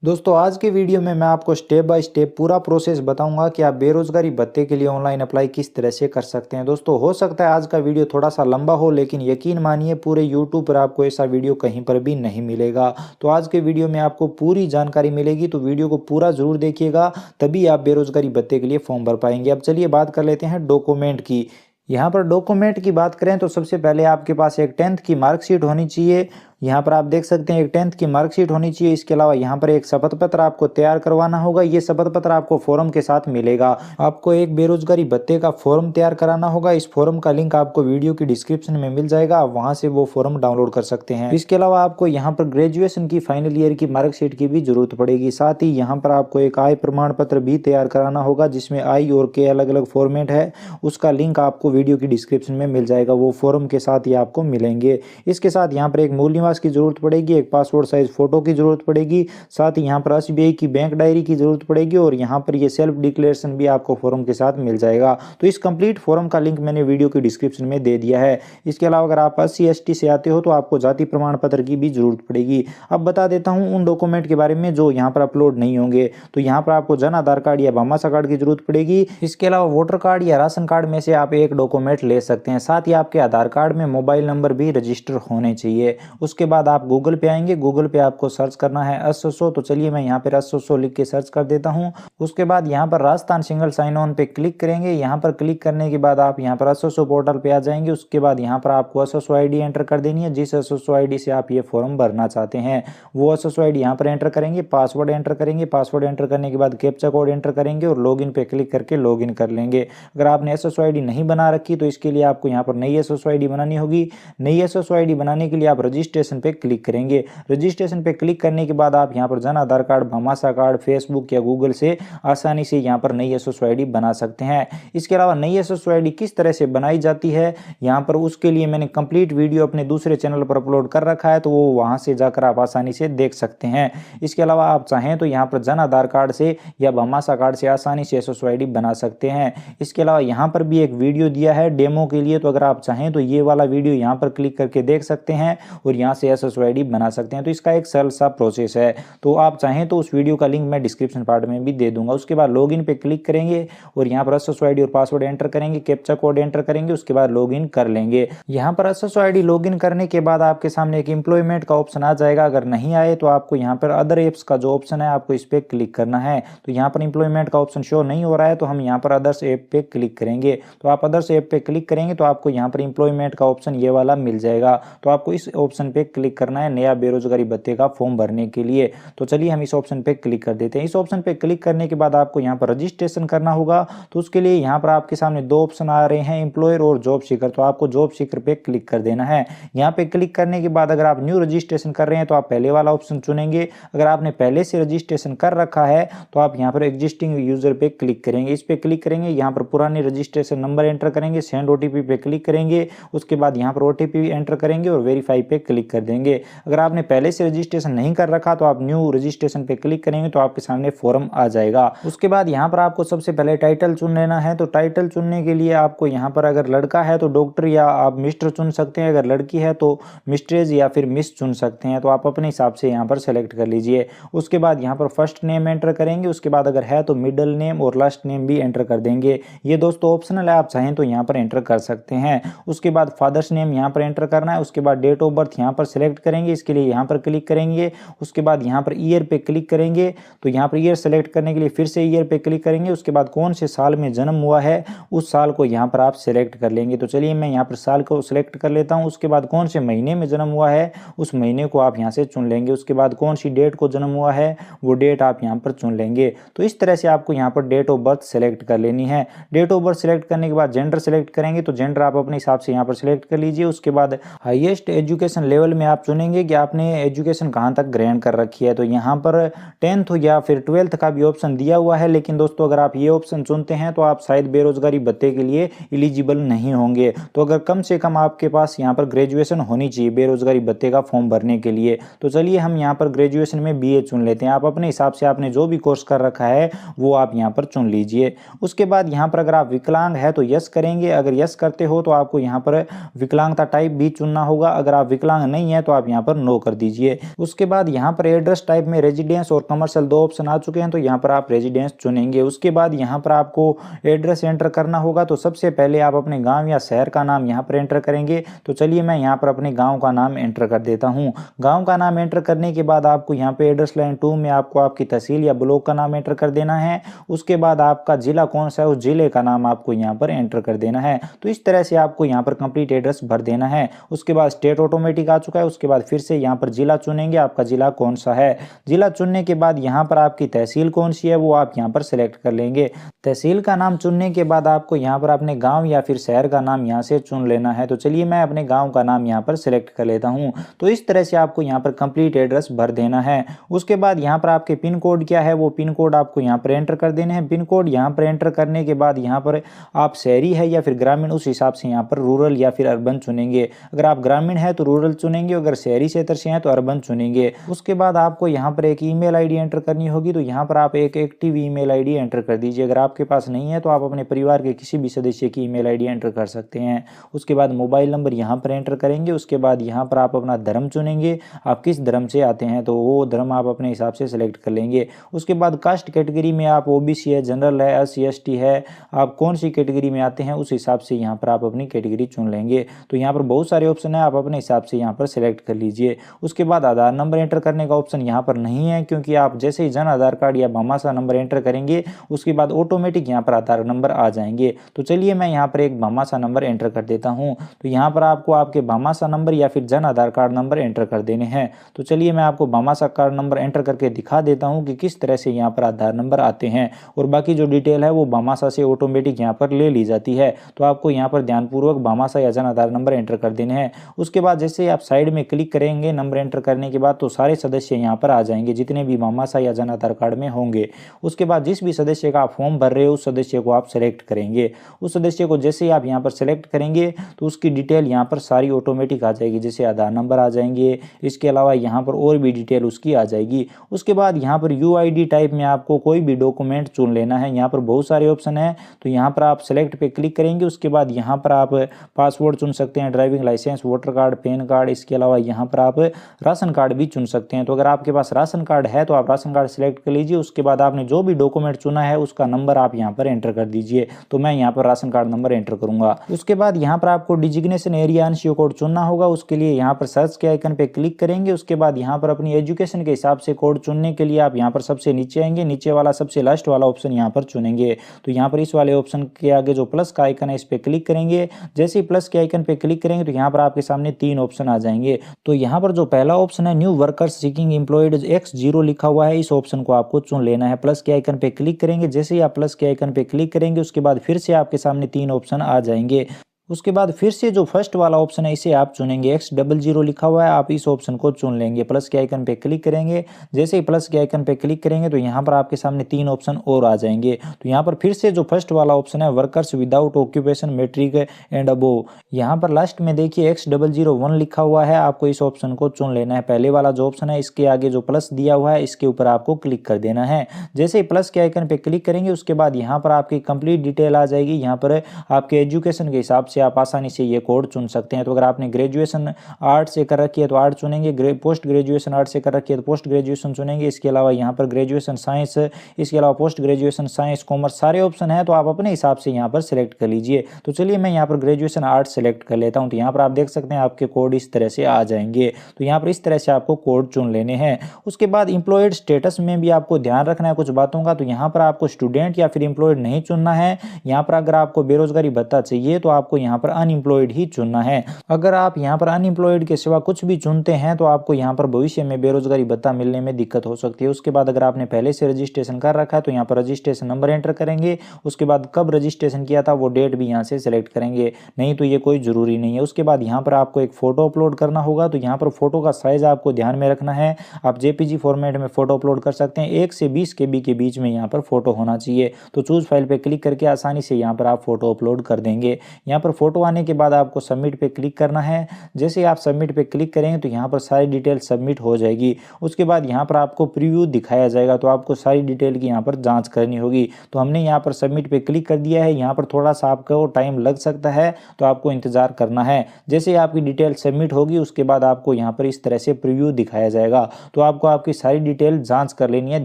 दोस्तों आज के वीडियो में मैं आपको स्टेप बाय स्टेप पूरा प्रोसेस बताऊंगा कि आप बेरोजगारी भत्ते के लिए ऑनलाइन अप्लाई किस तरह से कर सकते हैं। दोस्तों हो सकता है आज का वीडियो थोड़ा सा लंबा हो, लेकिन यकीन मानिए पूरे यूट्यूब पर आपको ऐसा वीडियो कहीं पर भी नहीं मिलेगा। तो आज के वीडियो में आपको पूरी जानकारी मिलेगी, तो वीडियो को पूरा जरूर देखिएगा, तभी आप बेरोजगारी भत्ते के लिए फॉर्म भर पाएंगे। अब चलिए बात कर लेते हैं डॉक्यूमेंट की। यहाँ पर डॉक्यूमेंट की बात करें तो सबसे पहले आपके पास एक 10th की मार्कशीट होनी चाहिए। यहाँ पर आप देख सकते हैं एक 10th की मार्कशीट होनी चाहिए। इसके अलावा यहाँ पर एक शपथ पत्र आपको तैयार करवाना होगा। ये शपथ पत्र आपको फॉर्म के साथ मिलेगा। आपको एक बेरोजगारी भत्ते का फॉर्म तैयार कराना होगा। इस फॉर्म का लिंक आपको वीडियो की डिस्क्रिप्शन में मिल जाएगा, आप वहां से वो फॉर्म डाउनलोड कर सकते हैं। इसके अलावा आपको यहाँ पर ग्रेजुएशन की फाइनल ईयर की मार्कशीट की भी जरूरत पड़ेगी। साथ ही यहाँ पर आपको एक आय प्रमाण पत्र भी तैयार कराना होगा, जिसमें आई और के अलग अलग फॉर्मेट है। उसका लिंक आपको वीडियो की डिस्क्रिप्शन में मिल जाएगा, वो फॉर्म के साथ ही आपको मिलेंगे। इसके साथ यहाँ पर एक मूल निवास की जरूरत पड़ेगी, एक पासपोर्ट साइज फोटो की जरूरत पड़ेगी, साथ ही यहाँ पर एसबीआई की बैंक डायरी की जरूरत पड़ेगी, और यहाँ पर ये सेल्फ डिक्लेरेशन भी आपको फॉर्म के साथ मिल जाएगा। तो इस कंप्लीट फॉर्म का लिंक मैंने वीडियो की डिस्क्रिप्शन में दे दिया है। इसके अलावा अगर आप SC/ST से आते हो तो आपको जाति प्रमाण पत्र की भी जरूरत पड़ेगी। अब बता देता हूँ उन डॉक्यूमेंट के बारे में जो यहाँ पर अपलोड नहीं होंगे। तो यहाँ पर आपको जन आधार कार्ड या भामाशाह कार्ड की जरूरत पड़ेगी। इसके अलावा वोटर कार्ड या राशन कार्ड में से आप एक डॉक्यूमेंट ले सकते हैं। साथ ही आपके आधार कार्ड में मोबाइल नंबर भी रजिस्टर होने चाहिए। उसके बाद आप गूगल पे आएंगे, गूगल पे आपको सर्च करना है SSO। तो चलिए मैं यहाँ पर SSO लिख के सर्च कर देता हूँ। उसके बाद यहाँ पर राजस्थान सिंगल साइन ऑन पे क्लिक करेंगे। यहाँ पर क्लिक करने के बाद आप यहाँ पर SSO पोर्टल पे आ जाएंगे। उसके बाद यहाँ पर आपको SSO ID एंटर कर देनी है। जिस SSO ID से आप ये फॉर्म भरना चाहते हैं वो SSO ID यहाँ पर एंटर करेंगे, पासवर्ड एंटर करेंगे। पासवर्ड एंटर करने के बाद कैप्चा कोड एंटर करेंगे और लॉगिन पे क्लिक करके लॉगिन कर लेंगे। अगर आपने SSO ID नहीं बना रखी तो इसके लिए आपको यहाँ पर नई SSO ID बनानी होगी। नई SSO ID बनाने के लिए आप रजिस्ट्रेशन पे क्लिक करेंगे। रजिस्ट्रेशन पे क्लिक करने के बाद आप यहाँ पर Jan Aadhaar card, Bhamashah card, Facebook या गूगल से आसानी से यहाँ पर नई SSO ID बना सकते हैं। इसके अलावा नई SSO ID किस तरह से बनाई जाती है यहाँ पर उसके लिए मैंने कंप्लीट वीडियो अपने दूसरे चैनल पर अपलोड कर रखा है, तो वो वहां से जाकर आप आसानी से देख सकते हैं। इसके अलावा आप चाहें तो यहाँ पर जन आधार कार्ड से या भामाशाह कार्ड से आसानी से SSO ID बना सकते हैं। इसके अलावा यहाँ पर भी एक वीडियो दिया है डेमो के लिए, तो अगर आप चाहें तो ये वाला वीडियो यहाँ पर क्लिक करके देख सकते हैं और यहाँ से SSO ID बना सकते हैं। तो इसका एक सरल सा प्रोसेस है, तो आप चाहें तो उस वीडियो का लिंक मैं डिस्क्रिप्शन पार्ट में भी दे दूंगा। उसके बाद लॉगिन पे क्लिक करेंगे और यहाँ पर SSO ID और पासवर्ड एंटर करेंगे, कैप्चा कोड एंटर करेंगे, उसके बाद लॉगिन कर लेंगे। यहाँ पर SSO ID लॉगिन करने के बाद आपके सामने एक एम्प्लॉयमेंट का ऑप्शन आ जाएगा। अगर नहीं आए तो आपको यहाँ पर अदर एप्स का जो ऑप्शन है आपको इस पे क्लिक करना है। तो यहाँ पर एम्प्लॉयमेंट का ऑप्शन शो नहीं हो रहा है, तो हम यहाँ पर अदर्स ऐप पे क्लिक करेंगे। तो आप अदर्स ऐप पे क्लिक करेंगे तो आपको यहाँ पर एम्प्लॉयमेंट का ऑप्शन ये वाला मिल जाएगा। तो आपको इस ऑप्शन पे क्लिक करना है नया बेरोजगारी भत्ते का फॉर्म भरने के लिए। तो चलिए हम इस ऑप्शन पे क्लिक कर देते हैं। इस ऑप्शन पे क्लिक करने के बाद आपको यहाँ पर रजिस्ट्रेशन करना होगा। तो उसके लिए यहाँ पर आपके सामने दो ऑप्शन आ रहे हैं, एम्प्लॉयर और जॉब सीकर। तो आपको जॉब सीकर पे क्लिक कर देना है। यहाँ पे क्लिक करने के बाद अगर आप न्यू रजिस्ट्रेशन कर रहे हैं तो आप पहले वाला ऑप्शन चुनेंगे। अगर आपने पहले से रजिस्ट्रेशन कर रखा है तो आप यहाँ पर एग्जिस्टिंग यूजर पे क्लिक करेंगे। इस पे क्लिक करेंगे, यहाँ पर पुराने रजिस्ट्रेशन नंबर एंटर करेंगे, सेंड OTP पे क्लिक करेंगे। उसके बाद यहाँ पर OTP एंटर करेंगे और वेरीफाई पे क्लिक कर देंगे। अगर आपने पहले से रजिस्ट्रेशन नहीं कर रखा तो आप न्यू रजिस्ट्रेशन पे क्लिक करेंगे तो आपके सामने फॉर्म आ जाएगा। उसके बाद यहाँ पर आपको सबसे पहले टाइटल चुन लेना है। तो टाइटल चुनने के लिए आपको यहाँ पर अगर लड़का है तो डॉक्टर या आप मिस्टर चुन सकते हैं, अगर लड़की है तो मिस्ट्रेज या फिर मिस चुन सकते हैं। तो आप अपने हिसाब से यहाँ पर सेलेक्ट कर लीजिए। उसके बाद यहाँ पर फर्स्ट नेम एंटर करेंगे। उसके बाद अगर है तो मिडिल नेम और लास्ट नेम भी एंटर कर देंगे। ये दोस्तों ऑप्शनल है, आप चाहें तो यहाँ पर एंटर कर सकते हैं। उसके बाद फादर्स नेम यहाँ पर एंटर करना है। उसके बाद डेट ऑफ बर्थ यहाँ पर सिलेक्ट करेंगे, इसके लिए यहाँ पर क्लिक करेंगे। उसके बाद यहाँ पर ईयर पे क्लिक करेंगे। तो यहाँ पर ईयर सेलेक्ट करने के लिए फिर से ईयर पे क्लिक करेंगे। उसके बाद कौन से साल में जन्म हुआ है उस साल को यहाँ पर आप सिलेक्ट कर लेंगे। तो चलिए मैं यहाँ पर साल को सिलेक्ट कर लेता हूँ। उसके बाद कौन से महीने में जन्म हुआ है उस महीने को आप यहाँ से चुन लेंगे। उसके बाद कौन सी डेट को जन्म हुआ है वो डेट आप यहाँ पर चुन लेंगे। तो इस तरह से आपको यहाँ पर डेट ऑफ बर्थ सेलेक्ट कर लेनी है। डेट ऑफ बर्थ सेलेक्ट करने के बाद जेंडर सेलेक्ट करेंगे। तो जेंडर आप अपने हिसाब से यहाँ पर सिलेक्ट कर लीजिए। उसके बाद हाईएस्ट एजुकेशन लेवल में आप चुनेंगे कि आपने एजुकेशन कहाँ तक ग्रहण कर रखी है। तो यहाँ पर 10th या फिर 12th का भी ऑप्शन दिया हुआ है, लेकिन दोस्तों अगर आप ये ऑप्शन चुनते हैं तो आप शायद बेरोजगारी भत्ते के लिए एलिजिबल नहीं होंगे। तो अगर कम से कम आपके पास यहाँ पर ग्रेजुएशन होनी चाहिए बेरोजगारी भत्ते का फॉर्म भरने के लिए। तो चलिए हम यहाँ पर ग्रेजुएशन में BA चुन लेते हैं। आप अपने हिसाब से आपने जो भी कोर्स कर रखा है वो आप यहाँ पर चुन लीजिए। उसके बाद यहाँ पर अगर आप विकलांग है तो यस करेंगे। अगर यस करते हो तो आपको यहाँ पर विकलांगता टाइप भी चुनना होगा। अगर आप विकलांग नहीं है तो आप यहाँ पर नो कर दीजिए। उसके बाद यहाँ पर एड्रेस टाइप में रेजिडेंस और कमर्शियल दो ऑप्शन आ चुके हैं, तो यहाँ पर आप रेजिडेंस चुनेंगे। उसके बाद यहाँ पर आपको एड्रेस एंटर करना होगा, तो सबसे पहले आप अपने गाँव या शहर का नाम यहाँ पर एंटर करेंगे। तो चलिए मैं यहाँ पर अपने गाँव का नाम एंटर कर देता हूँ। गाँव का नाम एंटर करने के बाद आपको यहाँ पे एड्रेस लाइन 2 में आपको आपकी तहसील या ब्लॉक का नाम एंटर कर देना है। उसके बाद आपका जिला कौन सा है उस जिले का नाम आपको यहाँ पर एंटर कर देना है। तो इस तरह से आपको यहाँ पर कंप्लीट एड्रेस भर देना है। उसके बाद स्टेट ऑटोमेटिक आ चुका है। उसके बाद फिर से यहाँ पर जिला चुनेंगे, आपका जिला कौन सा है। जिला चुनने के बाद यहाँ पर आपकी तहसील कौन सी है वो आप यहाँ पर सिलेक्ट कर लेंगे। तहसील का नाम चुनने के बाद आपको यहाँ पर अपने गाँव या फिर शहर का नाम यहाँ से चुन लेना है। तो चलिए मैं अपने गाँव का नाम यहाँ पर सिलेक्ट कर लेता हूँ। तो इस तरह से आपको यहाँ पर कंप्लीट एड्रेस भर देना है। उसके बाद यहाँ पर आपके पिन कोड क्या है वो पिन कोड आपको यहाँ पर एंटर कर देने हैं। पिन कोड यहाँ पर एंटर करने के बाद यहाँ पर आप शहरी है या फिर ग्रामीण उस हिसाब से यहाँ पर रूरल या फिर अर्बन चुनेंगे। अगर आप ग्रामीण है तो रूरल चुनेंगे, अगर शहरी क्षेत्र से हैं तो अर्बन चुनेंगे। उसके बाद आपको यहाँ पर एक ईमेल आईडी एंटर करनी होगी, तो यहाँ पर आप एक एक्टिव ईमेल आईडी एंटर कर दीजिए। अगर आपके पास नहीं है तो आप अपने परिवार के किसी भी सदस्य की ईमेल आईडी एंटर कर सकते हैं। उसके बाद मोबाइल नंबर यहाँ पर एंटर करेंगे। उसके बाद यहाँ पर आप अपना धर्म चुनेंगे, आप किस धर्म से आते हैं तो वो धर्म आप अपने हिसाब से सिलेक्ट कर लेंगे। उसके बाद कास्ट कैटेगरी में आप ओबीसी है, जनरल है, एससी एसटी है, आप कौन सी कैटेगरी में आते हैं उस हिसाब से यहाँ पर आप अपनी कैटेगरी चुन लेंगे। तो यहाँ पर बहुत सारे ऑप्शन है, आप अपने हिसाब से यहाँ पर सिलेक्ट कर लीजिए। उसके बाद आधार नंबर एंटर करने का ऑप्शन यहाँ पर नहीं है, क्योंकि आप जैसे ही जन आधार कार्ड या भामाशाह नंबर एंटर करेंगे उसके बाद ऑटोमेटिक यहाँ पर आधार नंबर आ जाएंगे। तो चलिए मैं यहाँ पर एक भामाशाह नंबर एंटर कर देता हूँ। तो यहाँ पर आपको आपके भामाशाह नंबर या फिर Jan Aadhaar card number enter कर देने हैं। तो चलिए मैं आपको भामाशाह कार्ड नंबर एंटर करके दिखा देता हूँ कि किस तरह से यहाँ पर आधार नंबर आते हैं, और बाकी जो डिटेल है वो भामाशाह से ऑटोमेटिक यहाँ पर ले ली जाती है। तो आपको यहाँ पर ध्यानपूर्वक भामाशाह या जन आधार नंबर एंटर कर देने हैं। उसके बाद जैसे ही आप साइड में क्लिक करेंगे नंबर एंटर करने के बाद, तो सारे सदस्य यहाँ पर आ जाएंगे जितने भी भामाशाह या जन आधार कार्ड में होंगे। उसके बाद जिस भी सदस्य का आप फॉर्म भर रहे हो उस सदस्य को आप सेलेक्ट करेंगे। उस सदस्य को जैसे ही आप यहाँ पर सेलेक्ट करेंगे तो उसकी डिटेल यहाँ पर सारी ऑटोमेटिक आ जाएगी, जैसे आधार नंबर आ जाएंगे, इसके अलावा यहाँ पर और भी डिटेल उसकी आ जाएगी। उसके बाद यहाँ पर यूआईडी टाइप में आपको कोई भी डॉक्यूमेंट चुन लेना है। यहाँ पर बहुत सारे ऑप्शन है, तो यहाँ पर आप सेलेक्ट पे क्लिक करेंगे। उसके बाद यहाँ पर आप पासपोर्ट चुन सकते हैं, driving licence, voter card, PAN card, इसके अलावा यहाँ पर आप राशन कार्ड भी चुन सकते हैं। तो अगर आपके पास राशन कार्ड है तो आप राशन कार्ड सेलेक्ट कर लीजिए। उसके बाद आपने जो भी डॉक्यूमेंट चुना है उसका नंबर आप यहाँ पर एंटर कर दीजिए। तो मैं यहाँ पर राशन कार्ड नंबर एंटर करूंगा। उसके बाद यहाँ पर आपको डिजिग्नेशन एरिया एनसीओ कोड चुनना होगा। उसके लिए यहाँ पर सर्च के आइकन पे क्लिक करेंगे। उसके बाद यहाँ पर अपनी एजुकेशन के हिसाब से कोड चुनने के लिए आप यहाँ पर सबसे नीचे आएंगे, नीचे वाला सबसे लास्ट वाला ऑप्शन यहाँ पर चुनेंगे। तो यहाँ पर इस वाले ऑप्शन के आगे जो प्लस का आइकन है इस पे क्लिक करेंगे। जैसे ही प्लस के आइकन पे क्लिक करेंगे तो यहाँ पर आपके सामने 3 ऑप्शन आ जाएंगे। तो यहाँ पर जो पहला ऑप्शन है new workers seeking employed X0 लिखा हुआ है, इस ऑप्शन को आपको चुन लेना है। प्लस के आइकन पे क्लिक करेंगे। जैसे ही आप प्लस के आइकन पे क्लिक करेंगे उसके बाद फिर से आपके सामने 3 ऑप्शन आ जाएंगे। उसके बाद फिर से जो फर्स्ट वाला ऑप्शन है इसे आप चुनेंगे, X00 लिखा हुआ है, आप इस ऑप्शन को चुन लेंगे। प्लस के आइकन पे क्लिक करेंगे। जैसे ही प्लस के आइकन पे क्लिक करेंगे तो यहाँ पर आपके सामने 3 ऑप्शन और आ जाएंगे। तो यहाँ पर फिर से जो फर्स्ट वाला ऑप्शन है workers without occupation matric and above, यहाँ पर लास्ट में देखिए X001 लिखा हुआ है, आपको इस ऑप्शन को चुन लेना है। पहले वाला जो ऑप्शन है इसके आगे जो प्लस दिया हुआ है इसके ऊपर आपको क्लिक कर देना है। जैसे ही प्लस के आइकन पे क्लिक करेंगे उसके बाद यहाँ पर आपकी कंप्लीट डिटेल आ जाएगी। यहाँ पर आपके एजुकेशन के हिसाब से आप आसानी से ये कोड चुन सकते हैं। तो अगर आपने ग्रेजुएशन आर्ट से कर रखी है तो आर्ट चुनेंगे, पोस्ट ग्रेजुएशन आर्ट से कर रखी है तो पोस्ट ग्रेजुएशन चुनेंगे। इसके अलावा यहाँ पर ग्रेजुएशन साइंस, इसके अलावा पोस्ट ग्रेजुएशन साइंस, कॉमर्स, सारे ऑप्शन है, तो आप अपने हिसाब से यहाँ पर सिलेक्ट कर लीजिए। तो चलिए मैं यहाँ पर ग्रेजुएशन आर्ट सेलेक्ट कर लेता हूँ। तो यहाँ पर आप देख सकते हैं आपके कोड इस तरह से आ जाएंगे। तो यहाँ पर इस तरह से आपको कोड चुन लेने हैं। उसके बाद एम्प्लॉयड स्टेटस में भी आपको ध्यान रखना है कुछ बातों का। तो यहाँ पर आपको स्टूडेंट या फिर एम्प्लॉयड नहीं चुनना है। यहाँ पर अगर आपको बेरोजगारी भत्ता चाहिए तो आपको यहाँ पर अनएम्प्लॉयड ही चुनना है। अगर आप यहाँ पर अनएम्प्लॉयड के सिवा कुछ भी चुनते हैं तो आपको यहाँ पर भविष्य में बेरोजगारी भत्ता मिलने में दिक्कत हो सकती है। उसके बाद अगर आपने पहले से रजिस्ट्रेशन कर रखा है तो यहाँ पर रजिस्ट्रेशन नंबर एंटर करेंगे। उसके बाद कब रजिस्ट्रेशन किया था वो डेट भी यहाँ से सेलेक्ट करेंगे, नहीं तो ये कोई जरूरी नहीं है। उसके बाद यहाँ पर आपको एक फोटो अपलोड करना होगा। तो यहाँ पर फोटो का साइज आपको ध्यान में रखना है। आप जेपीजी फॉर्मेट में फोटो अपलोड कर सकते हैं। 1 से 20 KB के बीच में यहाँ पर फोटो होना चाहिए। तो चूज फाइल पे क्लिक करके आसानी से यहाँ पर आप फोटो अपलोड कर देंगे। यहाँ पर फोटो आने के बाद आपको सबमिट पे क्लिक करना है। जैसे ही आप सबमिट पे क्लिक करेंगे तो यहाँ पर सारी डिटेल सबमिट हो जाएगी। उसके बाद यहाँ पर आपको प्रीव्यू दिखाया जाएगा, तो आपको सारी डिटेल की यहाँ पर जाँच करनी होगी। तो हमने यहाँ पर सबमिट पे क्लिक कर दिया है। यहाँ पर थोड़ा सा आपको टाइम लग सकता है, तो आपको इंतज़ार करना है। जैसे ही आपकी डिटेल सबमिट होगी उसके बाद आपको यहाँ पर इस तरह से प्रीव्यू दिखाया जाएगा। तो आपको आपकी सारी डिटेल जांच कर लेनी है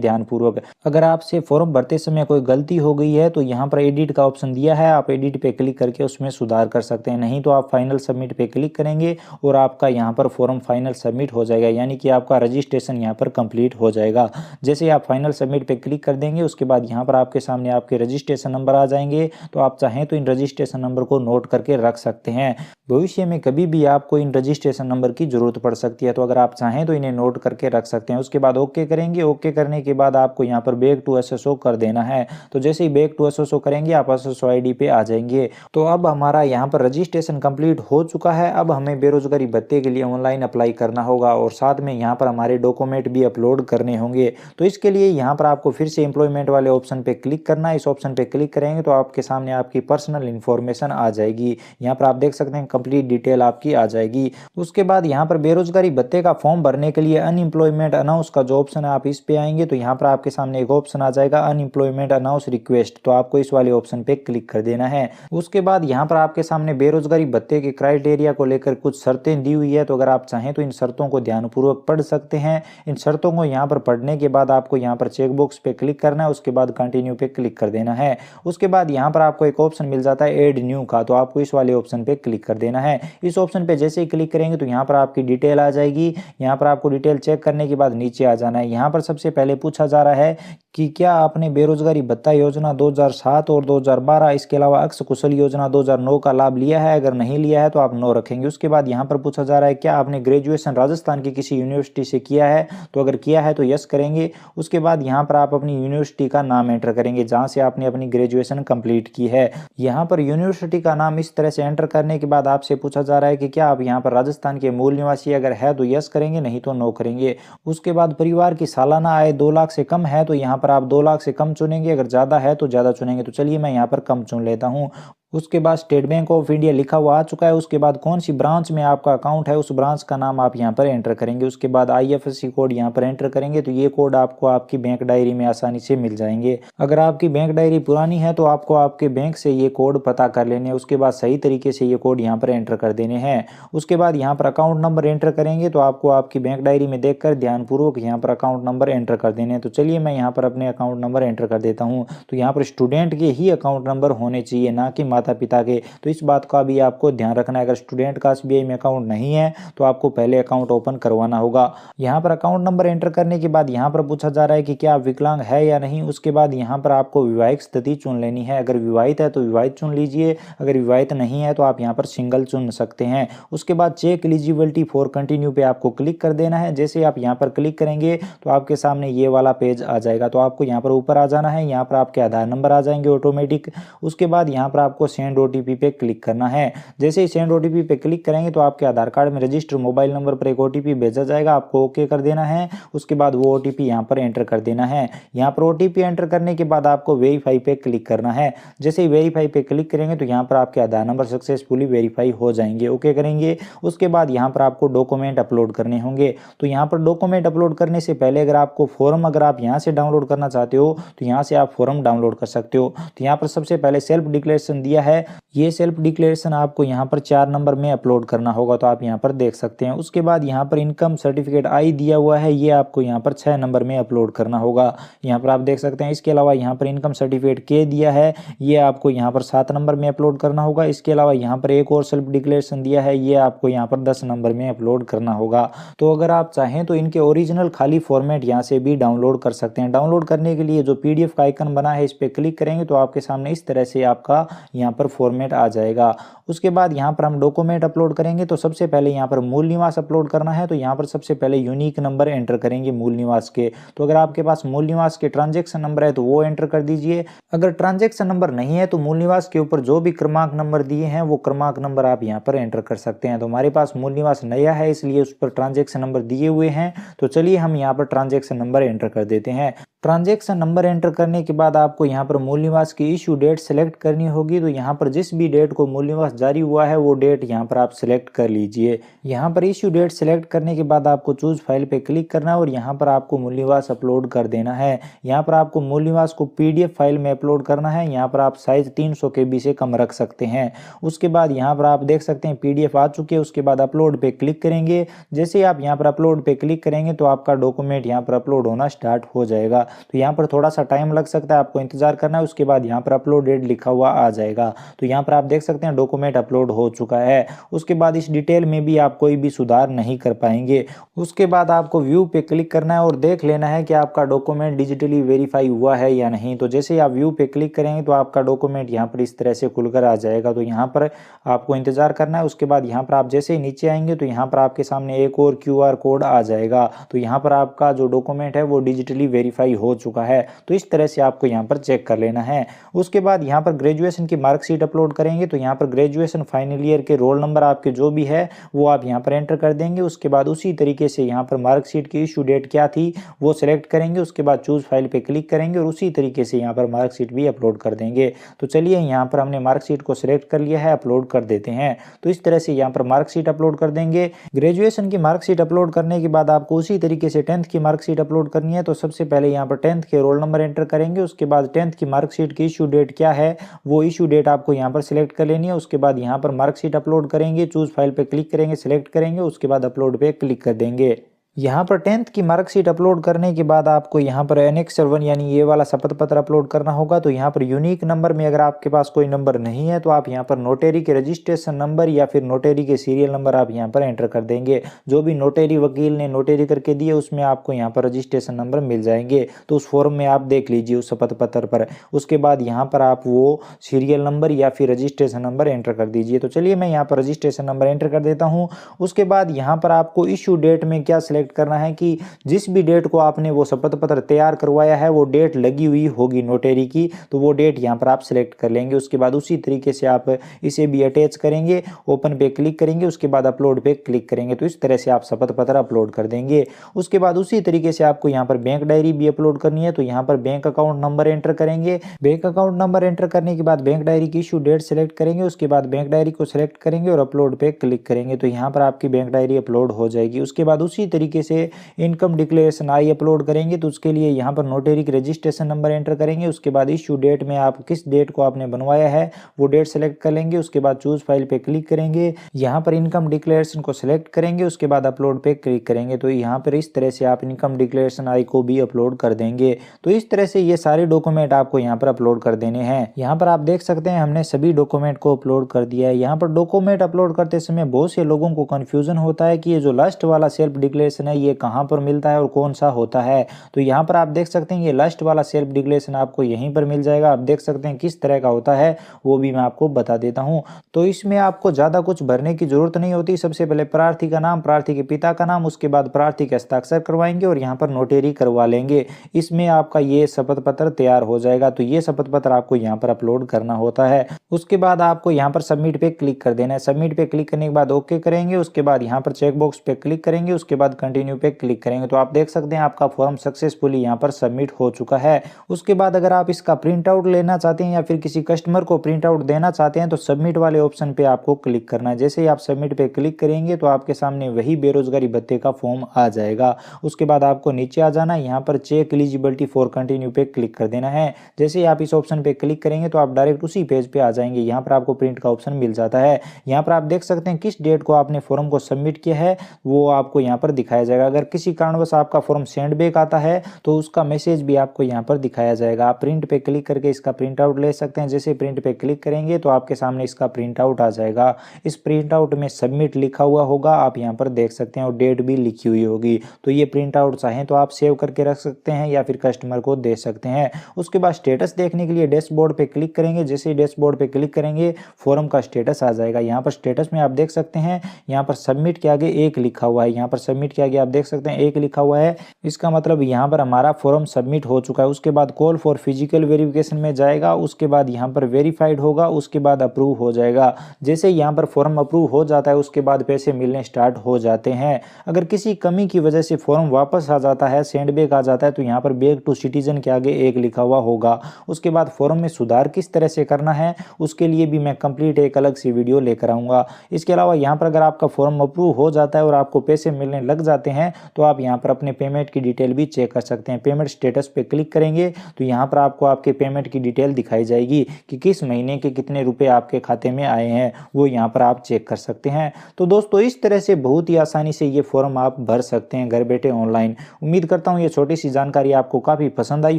ध्यानपूर्वक। अगर आपसे फॉर्म भरते समय कोई गलती हो गई है तो यहाँ पर एडिट का ऑप्शन दिया है, आप एडिट पे क्लिक करके उसमें सुधार कर सकते हैं। नहीं तो आप फाइनल सबमिट पे क्लिक करेंगे और आपका यहाँ पर फॉर्म फाइनल सबमिट हो जाएगा, यानी कि आपका रजिस्ट्रेशन यहाँ पर कंप्लीट हो जाएगा। जैसे आप फाइनल सबमिट पे क्लिक कर देंगे उसके बाद यहाँ पर आपके सामने आपके रजिस्ट्रेशन नंबर आ जाएंगे। तो आप चाहें तो इन रजिस्ट्रेशन नंबर को नोट करके रख सकते हैं। भविष्य में कभी भी आपको इन रजिस्ट्रेशन नंबर की जरूरत पड़ सकती है, तो अगर आप चाहें तो इन्हें नोट करके रख सकते हैं। उसके बाद ओके करेंगे। ओके करने के बाद आपको यहाँ पर बैक टू एसएसओ कर देना है। तो जैसे ही बैक टू एसएसओ करेंगे आप एसएसओ आईडी पे आ जाएंगे। तो अब हमारा यहाँ पर रजिस्ट्रेशन कंप्लीट हो चुका है। अब हमें बेरोजगारी भत्ते के लिए ऑनलाइन अप्लाई करना होगा और साथ में यहाँ पर हमारे डॉक्यूमेंट भी अपलोड करने होंगे। तो इसके लिए यहाँ पर आपको फिर से एम्प्लॉयमेंट वाले ऑप्शन पे क्लिक करना है। इस ऑप्शन पे क्लिक करेंगे तो आपके सामने आपकी पर्सनल इन्फॉर्मेशन आ जाएगी। यहाँ पर आप देख सकते हैं कंप्लीट डिटेल आपकी आ जाएगी। उसके बाद यहाँ पर बेरोजगारी भत्ते का फॉर्म भरने के लिए अनएम्प्लॉयमेंट अनाउंस का जो ऑप्शन है आप इस पे आएंगे तो यहाँ पर आपके सामने एक ऑप्शन आ जाएगा अनएम्प्लॉयमेंट अनाउंस रिक्वेस्ट। तो आपको इस वाले ऑप्शन पे क्लिक कर देना है। उसके बाद यहाँ पर आपके सामने बेरोजगारी भत्ते के क्राइटेरिया को लेकर कुछ शर्तें दी हुई है। तो अगर आप चाहें तो इन शर्तों को ध्यानपूर्वक पढ़ सकते हैं। इन शर्तों को यहाँ पर पढ़ने के बाद आपको यहाँ पर चेकबॉक्स पे क्लिक करना है। उसके बाद कंटिन्यू पे क्लिक कर देना है। उसके बाद यहाँ पर आपको एक ऑप्शन मिल जाता है एड न्यू का, तो आपको इस वाले ऑप्शन पे क्लिक कर देना है। इस ऑप्शन पे जैसे ही क्लिक करेंगे तो यहाँ पर आपकी डिटेल आ जाएगी। यहाँ पर आपको डिटेल चेक करने के बाद नीचे आ जाना है। यहाँ पर सबसे पहले पूछा जा रहा है कि क्या आपने बेरोजगारी भत्ता योजना 2007 और 2012 इसके अलावा अक्ष कुशल योजना 2009 का लाभ लिया है। अगर नहीं लिया है तो आप नो रखेंगे। उसके बाद यहाँ पर पूछा जा रहा है क्या आपने ग्रेजुएशन राजस्थान की किसी यूनिवर्सिटी से किया है, तो अगर किया है तो यस करेंगे। उसके बाद यहाँ पर आप अपनी यूनिवर्सिटी का नाम एंटर करेंगे जहाँ से आपने अपनी ग्रेजुएशन कंप्लीट की है। यहाँ पर यूनिवर्सिटी का नाम इस तरह से एंटर करने के बाद आपसे पूछा जा रहा है कि क्या आप यहाँ पर राजस्थान के मूल निवासी, अगर है तो यस करेंगे, नहीं तो नो करेंगे। उसके बाद परिवार की सालाना आय 2 लाख से कम है तो यहाँ पर आप 2 लाख से कम चुनेंगे, अगर ज़्यादा है तो ज़्यादा चुनेंगे। तो चलिए मैं यहाँ पर कम चुन लेता हूँ। उसके बाद स्टेट बैंक ऑफ इंडिया लिखा हुआ आ चुका है। उसके बाद कौन सी ब्रांच में आपका अकाउंट है उस ब्रांच का नाम आप यहाँ पर एंटर करेंगे। उसके बाद आईएफएससी कोड यहाँ पर एंटर करेंगे तो ये कोड आपको आपकी बैंक डायरी में आसानी से मिल जाएंगे। अगर आपकी बैंक डायरी पुरानी है तो आपको आपके बैंक से ये कोड पता कर लेने। उसके बाद सही तरीके से ये कोड यहाँ पर एंटर कर देने हैं। उसके बाद यहाँ पर अकाउंट नंबर एंटर करेंगे तो आपको आपकी बैंक डायरी में देखकर ध्यानपूर्वक यहाँ पर अकाउंट नंबर एंटर कर देने। तो चलिए मैं यहाँ पर अपने अकाउंट नंबर एंटर कर देता हूँ। तो यहाँ पर स्टूडेंट के ही अकाउंट नंबर होने चाहिए, ना कि माता पिता के। तो इस बात का भी आपको ध्यान रखना है। अगर स्टूडेंट का एसबीआई में अकाउंट नहीं है तो आपको पहले अकाउंट ओपन करवाना होगा। यहाँ पर अकाउंट नंबर एंटर करने के बाद यहाँ पर पूछा जा रहा है कि क्या आप विकलांग है या नहीं। उसके बाद यहाँ पर आपको विवाहित स्थिति चुन लेनी है। अगर विवाहित है तो विवाहित चुन लीजिए, अगर विवाहित नहीं है तो आप यहाँ पर सिंगल चुन सकते हैं। उसके बाद चेक एलिजिबिलिटी फॉर कंटिन्यू पे आपको क्लिक कर देना है। जैसे आप यहाँ पर क्लिक करेंगे तो आपके सामने ये वाला पेज आ जाएगा। तो आपको यहाँ पर ऊपर आ जाना है। यहाँ पर आपके आधार नंबर आ जाएंगे ऑटोमेटिक। उसके बाद यहाँ पर आपको सेंड ओटीपी पे क्लिक करना है। जैसे ही सेंड ओटीपी पे क्लिक करेंगे तो आपके आधार कार्ड में रजिस्टर मोबाइल नंबर पर एक ओटीपी भेजा जाएगा, आपको ओके कर देना है। उसके बाद वो ओटीपी यहाँ पर एंटर कर देना है। यहाँ पर ओटीपी एंटर करने के बाद आपको वेरीफाई पे क्लिक करना है। जैसे ही वेरीफाई पे क्लिक करेंगे तो यहाँ पर आपके आधार नंबर सक्सेसफुली वेरीफाई हो जाएंगे, ओके करेंगे। उसके बाद यहाँ पर आपको डॉक्यूमेंट अपलोड करने होंगे। तो यहाँ पर डॉक्यूमेंट अपलोड करने से पहले अगर आपको फॉर्म अगर आप यहाँ से डाउनलोड करना चाहते हो तो यहाँ से आप फॉर्म डाउनलोड कर सकते हो। तो यहाँ पर सबसे पहले सेल्फ डिक्लेरेशन दिया है। ये सेल्फ डिक्लेरेशन आपको यहाँ पर 4 नंबर में अपलोड करना होगा, तो आप यहाँ पर देख सकते हैं। उसके बाद यहाँ पर इनकम सर्टिफिकेट आई दिया हुआ है, ये आपको यहाँ पर 6 नंबर में अपलोड करना होगा, यहाँ पर आप देख सकते हैं। इसके अलावा यहाँ पर इनकम सर्टिफिकेट के दिया है, ये आपको यहाँ पर 7 नंबर में अपलोड करना होगा। इसके अलावा यहाँ पर एक और सेल्फ डिक्लेरेशन दिया है, ये आपको यहाँ पर 10 नंबर में अपलोड करना होगा। तो अगर आप चाहें तो इनके ओरिजिनल खाली फॉर्मेट यहाँ से भी डाउनलोड कर सकते हैं। डाउनलोड करने के लिए जो पीडीएफ का आइकन बना है इस पर क्लिक करेंगे तो आपके सामने इस तरह से आपका यहाँ पर फॉर्मेट आ जाएगा। उसके बाद यहाँ पर हम डॉक्यूमेंट अपलोड करेंगे तो सबसे पहले यहाँ पर मूल निवास अपलोड करना है। तो यहाँ पर सबसे पहले यूनिक नंबर एंटर करेंगे मूल निवास के। तो अगर आपके पास मूल निवास के ट्रांजैक्शन नंबर है तो वो एंटर कर दीजिए। अगर ट्रांजैक्शन नंबर नहीं है तो मूल निवास के ऊपर जो भी क्रमांक नंबर दिए हैं वो क्रमांक नंबर आप यहाँ पर एंटर कर सकते हैं। तो हमारे पास मूल निवास नया है इसलिए उस पर ट्रांजैक्शन नंबर दिए हुए हैं। तो चलिए हम यहाँ पर ट्रांजैक्शन नंबर एंटर कर देते हैं। ट्रांजैक्शन नंबर एंटर करने के बाद आपको यहाँ पर मूल निवास की इशू डेट सेलेक्ट करनी होगी। तो यहाँ पर जिस भी डेट को मूल निवास जारी हुआ है वो डेट यहाँ पर आप सिलेक्ट कर लीजिए। यहाँ पर इशू डेट सेलेक्ट करने के बाद आपको चूज फाइल पे क्लिक करना है और यहाँ पर आपको मूल निवास अपलोड कर देना है। यहाँ पर आपको मूल निवास को PDF फाइल में अपलोड करना है। यहाँ पर आप साइज 300 KB से कम रख सकते हैं। उसके बाद यहाँ पर आप देख सकते हैं PDF आ चुकी है। उसके बाद अपलोड पे क्लिक करेंगे। जैसे ही आप यहाँ पर अपलोड पे क्लिक करेंगे तो आपका डॉक्यूमेंट यहाँ पर अपलोड होना स्टार्ट हो जाएगा। तो यहाँ पर थोड़ा सा टाइम लग सकता है, आपको इंतजार करना है। उसके बाद यहाँ पर अपलोडेड लिखा हुआ आ जाएगा। तो यहाँ पर आप देख सकते हैं डॉक्यूमेंट अपलोड हो चुका है। उसके बाद इस डिटेल में भी आप कोई भी सुधार नहीं कर पाएंगे। उसके बाद आपको व्यू पे क्लिक करना है और देख लेना है कि आपका डॉक्यूमेंट डिजिटली वेरीफाई हुआ है या नहीं। तो जैसे ही आप व्यू पे क्लिक करेंगे तो आपका डॉक्यूमेंट यहाँ पर इस तरह से खुलकर आ जाएगा। तो यहाँ पर आपको इंतजार करना है। उसके बाद यहाँ पर आप जैसे ही नीचे आएंगे तो यहाँ पर आपके सामने एक और QR कोड आ जाएगा। तो यहाँ पर आपका जो डॉक्यूमेंट है वो डिजिटली वेरीफाई हो चुका है। तो इस तरह से आपको यहाँ पर चेक कर लेना है। उसके बाद यहाँ पर ग्रेजुएशन की मार्कशीट अपलोड करेंगे। तो यहाँ पर ग्रेजुएशन फाइनल ईयर के रोल नंबर आपके जो भी है वो आप यहाँ पर एंटर कर देंगे। उसके बाद उसी तरीके से यहाँ पर मार्कशीट की इशू डेट क्या थी वो सिलेक्ट करेंगे। उसके बाद चूज फाइल पे क्लिक करेंगे और उसी तरीके से यहाँ पर मार्कशीट भी अपलोड कर देंगे। तो चलिए यहाँ पर हमने मार्कशीट को सिलेक्ट कर लिया है, अपलोड कर देते हैं। तो इस तरह से यहाँ पर मार्कशीट अपलोड कर देंगे। ग्रेजुएशन की मार्कशीट अपलोड करने के बाद आपको उसी तरीके से 10th की मार्कशीट अपलोड करनी है। तो सबसे पहले यहाँ पर 10th के रोल नंबर एंटर करेंगे। उसके बाद 10th की मार्कशीट की इशू डेट क्या है वो इशू डेट आपको यहाँ पर सिलेक्ट कर लेनी है। उसके बाद यहाँ पर मार्कशीट अपलोड करेंगे, चूज फाइल पे क्लिक करेंगे, सिलेक्ट करेंगे, उसके बाद अपलोड पे क्लिक कर देंगे। यहाँ पर 10th की मार्कशीट अपलोड करने के बाद आपको यहाँ पर एनेक्सर 1 यानी ये वाला शपथ पत्र अपलोड करना होगा। तो यहाँ पर यूनिक नंबर में अगर आपके पास कोई नंबर नहीं है तो आप यहाँ पर नोटेरी के रजिस्ट्रेशन नंबर या फिर नोटेरी के सीरियल नंबर आप यहाँ पर एंटर कर देंगे। जो भी नोटेरी वकील ने नोटेरी करके दिए उसमें आपको यहाँ पर रजिस्ट्रेशन नंबर मिल जाएंगे। तो उस फॉर्म में आप देख लीजिए उस शपथ पत्र पर। उसके बाद यहाँ पर आप वो सीरियल नंबर या फिर रजिस्ट्रेशन नंबर एंटर कर दीजिए। तो चलिए मैं यहाँ पर रजिस्ट्रेशन नंबर एंटर कर देता हूँ। उसके बाद यहाँ पर आपको इशू डेट में क्या सिलेक्ट करना है कि जिस भी डेट को आपने वो शपथ पत्र तैयार करवाया है वो डेट लगी हुई होगी नोटेरी की, तो वो डेट यहाँ पर आप सिलेक्ट कर लेंगे। उसके बाद उसी तरीके से आप इसे भी अटैच करेंगे, ओपन पे क्लिक करेंगे, उसके बाद अपलोड पे क्लिक करेंगे। तो इस तरह से आप शपथ पत्र अपलोड कर देंगे। उसके बाद उसी तरीके से आपको यहाँ पर बैंक डायरी भी अपलोड करनी है। तो यहाँ पर बैंक अकाउंट नंबर एंटर करेंगे। बैंक अकाउंट नंबर एंटर करने के बाद बैंक डायरी की इशू डेट सेलेक्ट करेंगे। उसके बाद बैंक डायरी को सिलेक्ट करेंगे और अपलोड पे क्लिक करेंगे। तो यहाँ पर आपकी बैंक डायरी अपलोड हो जाएगी। उसके बाद उसी तरीके से इनकम डिक्लेरेशन आई अपलोड करेंगे। तो उसके लिए यहाँ पर नोटेरी की रजिस्ट्रेशन नंबर एंटर करेंगे। उसके बाद इशू डेट में आप किस डेट को आपने बनवाया है वो डेट सेलेक्ट कर लेंगे। उसके बाद चूज फाइल पे क्लिक करेंगे। यहाँ पर इनकम डिक्लेरेशन को सिलेक्ट करेंगे। उसके बाद अपलोड पे क्लिक करेंगे। तो यहाँ पर इस तरह से आप इनकम डिक्लेरेशन आई को भी अपलोड कर देंगे। तो इस तरह से ये सारे डॉक्यूमेंट आपको यहाँ पर अपलोड कर देने हैं। यहाँ पर आप देख सकते हैं हमने सभी डॉक्यूमेंट को अपलोड कर दिया है। यहाँ पर डॉक्यूमेंट अपलोड करते समय बहुत से लोगों को कंफ्यूजन होता है कि ये जो लास्ट वाला सेल्फ डिक्लेरेशन है ये कहाँ पर मिलता है और कौन सा होता है। तो यहाँ पर आप देख सकते हैं ये लास्ट वाला सेल्फ डिक्लेरेशन आपको यहीं पर मिल जाएगा। आप देख सकते हैं किस तरह का होता है वो भी मैं आपको बता देता हूँ। तो इसमें आपको ज्यादा कुछ भरने की जरूरत नहीं होती। सबसे पहले प्रार्थी का नाम, प्रार्थी के पिता का नाम, उसके बाद प्रार्थी के हस्ताक्षर करवाएंगे और यहाँ पर नोटेरी करवा लेंगे। इसमें आपका ये शपथ पत्र तैयार हो जाएगा। तो ये शपथ पत्र आपको यहाँ पर अपलोड करना होता है। उसके बाद आपको यहाँ पर सबमिट पे क्लिक कर देना है। सबमिट पे क्लिक करने के बाद ओके करेंगे। उसके बाद यहाँ पर चेक बॉक्स पे क्लिक करेंगे। उसके बाद कंटिन्यू पे क्लिक करेंगे। तो आप देख सकते हैं आपका फॉर्म सक्सेसफुली यहाँ पर सबमिट हो चुका है। उसके बाद अगर आप इसका प्रिंट आउट लेना चाहते हैं या फिर किसी कस्टमर को प्रिंट आउट देना चाहते हैं तो सबमिट वाले ऑप्शन पे आपको क्लिक करना है। जैसे ही आप सबमिट पे क्लिक करेंगे तो आपके सामने वही बेरोजगारी भत्ते का फॉर्म आ जाएगा। उसके बाद आपको नीचे आ जाना, यहाँ पर चेक एलिजिबिलिटी फॉर कंटिन्यू पे क्लिक कर देना है। जैसे ही आप इस ऑप्शन पे क्लिक करेंगे तो आप डायरेक्ट उसी पेज पे आ जाएंगे। यहाँ पर आपको प्रिंट का ऑप्शन मिल जाता है। यहाँ पर आप देख सकते हैं किस डेट को आपने फॉर्म को सबमिट किया है वो आपको यहाँ पर दिखाया जाएगा। अगर किसी कारणवश आपका फॉर्म सेंड बैक आता है तो उसका मैसेज भी आपको यहाँ पर दिखाया जाएगा। आप प्रिंट पे क्लिक करके इसका प्रिंट आउट ले सकते हैं। जैसे प्रिंट पे क्लिक करेंगे तो आपके सामने इसका प्रिंट आउट आ जाएगा। इस प्रिंट आउट में सबमिट लिखा हुआ होगा, आप यहाँ पर देख सकते हैं, और डेट भी लिखी हुई होगी। तो ये प्रिंट आउट चाहें तो आप सेव करके रख सकते हैं या फिर कस्टमर को दे सकते हैं। उसके बाद स्टेटस देखने के लिए डैशबोर्ड पे क्लिक करेंगे। जैसे ही डैशबोर्ड पे क्लिक करेंगे फॉर्म का स्टेटस आ जाएगा। यहाँ पर स्टेटस में आप देख सकते हैं यहाँ पर सबमिट के आगे 1 लिखा हुआ है। यहाँ पर सबमिट के आगे आगे आप देख सकते हैं 1 लिखा हुआ है, इसका मतलब यहाँ पर हमारा फॉर्म सबमिट हो चुका है। उसके बाद कॉल फॉर फिजिकल वेरिफिकेशन में जाएगा, उसके बाद यहाँ पर वेरीफाइड होगा, उसके बाद अप्रूव हो जाएगा। जैसे यहाँ पर फॉर्म अप्रूव हो जाता है उसके बाद पैसे मिलने स्टार्ट हो जाते हैं। अगर किसी कमी की वजह से फॉर्म वापस आ जाता है, सेंड बैक आ जाता है, तो यहाँ पर बैक टू सिटीजन के आगे 1 लिखा हुआ होगा। उसके बाद फॉर्म में सुधार किस तरह से करना है उसके लिए भी मैं कंप्लीट एक अलग सी वीडियो लेकर आऊँगा। इसके अलावा यहाँ पर अगर आपका फॉर्म अप्रूव हो जाता है और आपको पैसे मिलने लग जाते हैं तो आप यहाँ पर अपने पेमेंट की डिटेल भी चेक कर सकते हैं। पेमेंट स्टेटस पे क्लिक करेंगे तो यहाँ पर आपको आपके पेमेंट की डिटेल दिखाई जाएगी कि किस महीने के कितने रुपए आपके खाते में आए हैं, वो यहाँ पर आप चेक कर सकते हैं। तो दोस्तों इस तरह से बहुत ही आसानी से ये फॉर्म आप भर सकते हैं घर बैठे ऑनलाइन। उम्मीद करता हूँ ये छोटी सी जानकारी आपको काफ़ी पसंद आई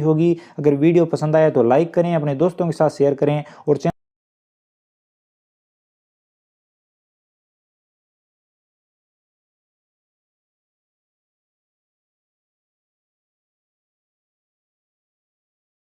होगी। अगर वीडियो पसंद आया तो लाइक करें, अपने दोस्तों के साथ शेयर करें और